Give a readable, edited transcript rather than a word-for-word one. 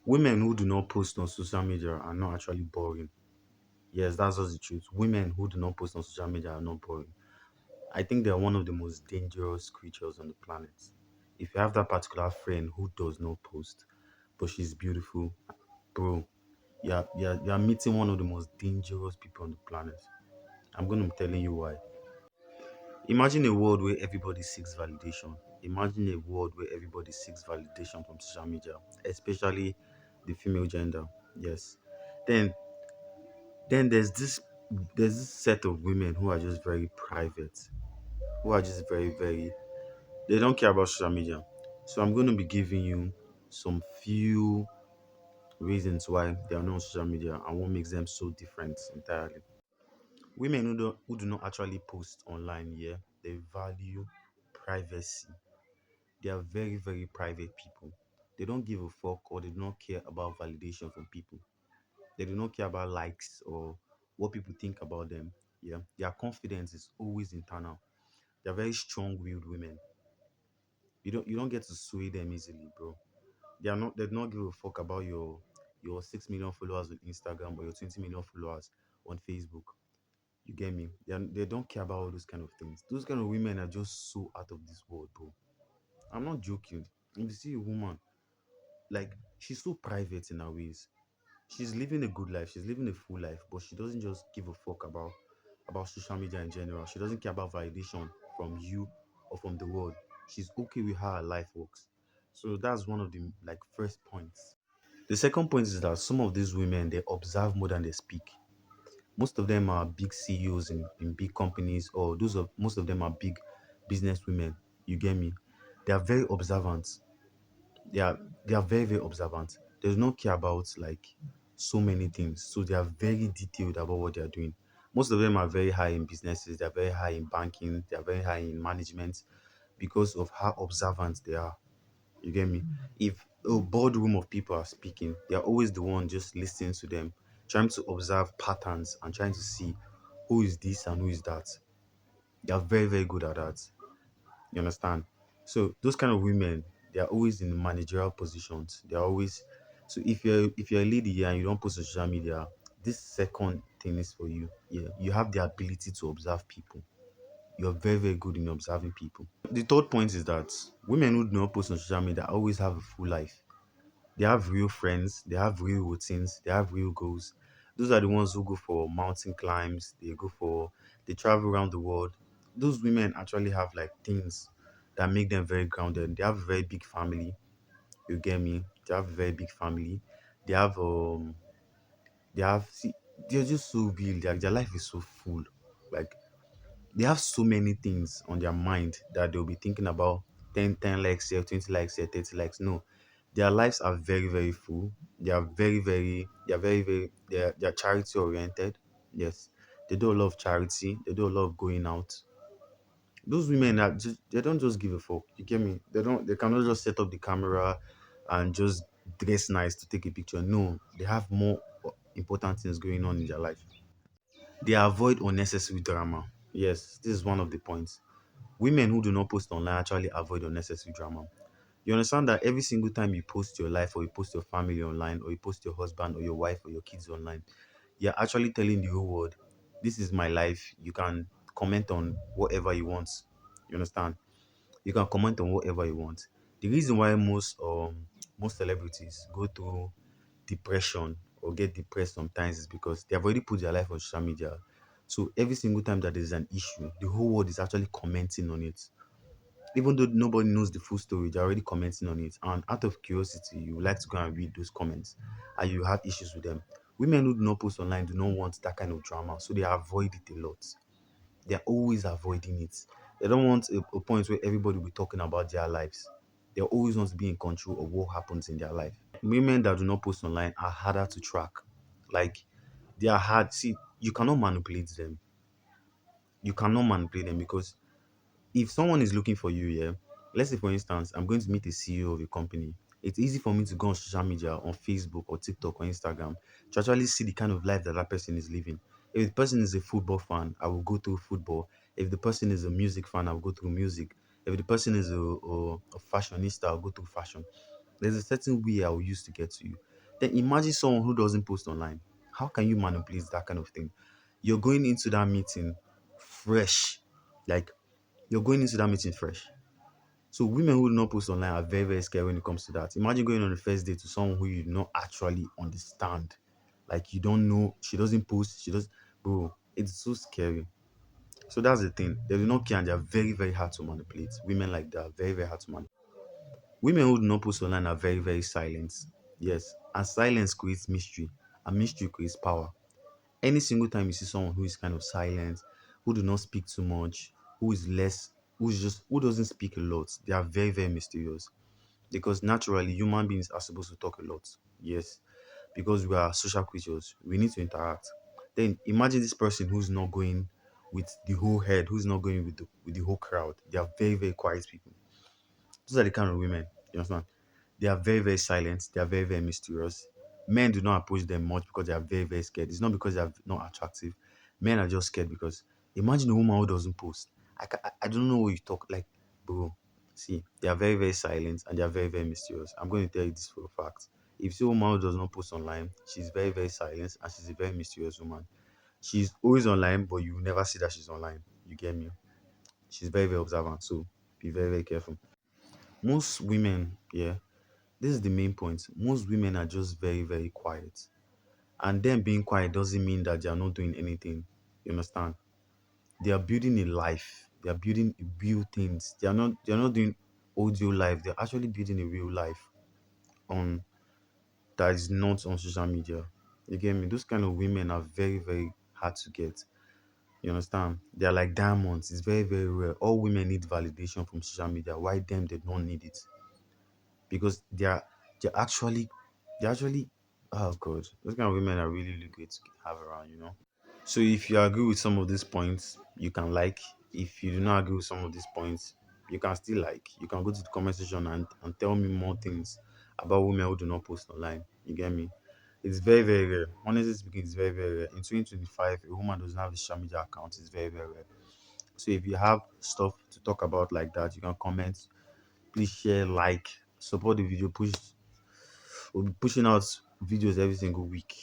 Women who do not post on social media are not actually boring. Yes, that's just the truth. Women who do not post on social media are not boring. I think they're one of the most dangerous creatures on the planet. If you have that particular friend who does not post, but she's beautiful, bro, you're meeting one of the most dangerous people on the planet. I'm going to be telling you why. Imagine a world where everybody seeks validation. Imagine a world where everybody seeks validation from social media, especially the female gender. Yes. Then then there's this set of women who are just very private, who are just very they don't care about social media. So I'm going to be giving you some few reasons why they are not on social media and what makes them so different entirely. Women who do not actually post online, yeah, they value privacy. They are very private people. They don't give a fuck or they do not care about validation from people. They do not care about likes or what people think about them. Yeah, their confidence is always internal. They're very strong-willed women. You don't get to sway them easily, bro. They do not give a fuck about your 6 million followers on Instagram or your 20 million followers on Facebook. You get me? They don't care about all those kind of things. Those kind of women are just so out of this world, bro. I'm not joking. If you see a woman, like she's so private in her ways. She's living a good life. She's living a full life, but she doesn't just give a fuck about social media in general. She doesn't care about validation from you or from the world. She's okay with how her life works. So that's one of the like first points. The second point is that some of these women they observe more than they speak. Most of them are big CEOs in big companies, or most of them are big business women. You get me? They are very observant. They are very observant. They do not care about like so many things. So they are very detailed about what they are doing. Most of them are very high in businesses, they are very high in banking, they are very high in management because of how observant they are. You get me? If a boardroom of people are speaking, they are always the one just listening to them, trying to observe patterns and trying to see who is this and who is that. They are very good at that. You understand? So those kind of women, they are always in managerial positions. They are always so if you're a lady here and you don't post on social media, this second thing is for you. Yeah, you have the ability to observe people. You're very good in observing people. The third point is that women who do not post on social media always have a full life. They have real friends, they have real routines, they have real goals. Those are the ones who go for mountain climbs, they travel around the world. Those women actually have like things that make them very grounded. They have a very big family. You get me? They have a very big family. They have they have see they're just so real. Their life is so full. Like they have so many things on their mind that they'll be thinking about 10 likes here, 20 likes here, 30 likes. No, their lives are very full. They are charity oriented. Yes, they do a lot of charity. They do a lot of going out. Those women are just, they don't just give a fuck. You get me? They cannot just set up the camera and just dress nice to take a picture. No, they have more important things going on in their life. They avoid unnecessary drama. Yes, this is one of the points. Women who do not post online actually avoid unnecessary drama. You understand that every single time you post your life or you post your family online or you post your husband or your wife or your kids online, you're actually telling the whole world, this is my life. You can comment on whatever you want. You understand? You can comment on whatever you want. The reason why most celebrities go through depression or get depressed sometimes is because they have already put their life on social media. So every single time that there's an issue, the whole world is actually commenting on it. Even though nobody knows the full story, they're already commenting on it. And out of curiosity, you would like to go and read those comments and you have issues with them. Women who do not post online do not want that kind of drama, so they avoid it a lot. They're always avoiding it. They don't want a point where everybody will be talking about their lives. They always want to be in control of what happens in their life. Women that do not post online are harder to track. Like they are hard. See, you cannot manipulate them. You cannot manipulate them because if someone is looking for you, yeah, let's say for instance, I'm going to meet a CEO of a company. It's easy for me to go on social media, on Facebook or TikTok or Instagram to actually see the kind of life that that person is living. If the person is a football fan, I will go through football. If the person is a music fan, I'll go through music. If the person is a fashionista, I'll go through fashion. There's a certain way I will use to get to you. Then imagine someone who doesn't post online. How can you manipulate that kind of thing? You're going into that meeting fresh. Like, you're going into that meeting fresh. So women who do not post online are very, very scared when it comes to that. Imagine going on the first date to someone who you do not actually understand. Like, you don't know, she doesn't post, she does, bro, it's so scary. So that's the thing. They do not care and they're very, very hard to manipulate. Women like that are very, very hard to manipulate. Women who do not post online are very, very silent. Yes. And silence creates mystery. And mystery creates power. Any single time you see someone who is kind of silent, who do not speak too much, who is less, who doesn't speak a lot, they are very, very mysterious. Because naturally human beings are supposed to talk a lot. Yes, because we are social creatures, we need to interact. Then imagine this person who's not going with the whole head, who's not going with the whole crowd. They are very, very quiet people. Those are the kind of women, you understand? They are very, very silent. They are very, very mysterious. Men do not approach them much because they are very, very scared. It's not because they are not attractive. Men are just scared because imagine a woman who doesn't post. I don't know what you talk like, bro. See, they are very, very silent and they are very, very mysterious. I'm going to tell you this for a fact. If you see a woman who does not post online, she's very, very silent and she's a very mysterious woman. She's always online, but you will never see that she's online. You get me? She's very, very observant. So be very, very careful. Most women, yeah, this is the main point. Most women are just very, very quiet. And them being quiet doesn't mean that they are not doing anything. You understand? They are building a life. They are building real things. They are not doing audio life. They're actually building a real life on that is not on social media. You get me? Those kind of women are very, very hard to get. You understand? They are like diamonds. It's very, very rare. All women need validation from social media. Why them they don't need it? Because they're actually they're actually oh god, those kind of women are really, really great to have around. So if you agree with some of these points, you can like. If you do not agree with some of these points, you can still like. You can go to the comment section and tell me more things about women who do not post online. You get me? It's very, very rare. Honestly speaking, it's very, very rare. In 2025, a woman doesn't have a social media account. It's very, very rare. So if you have stuff to talk about like that, you can comment. Please share, like, support the video. We'll be pushing out videos every single week.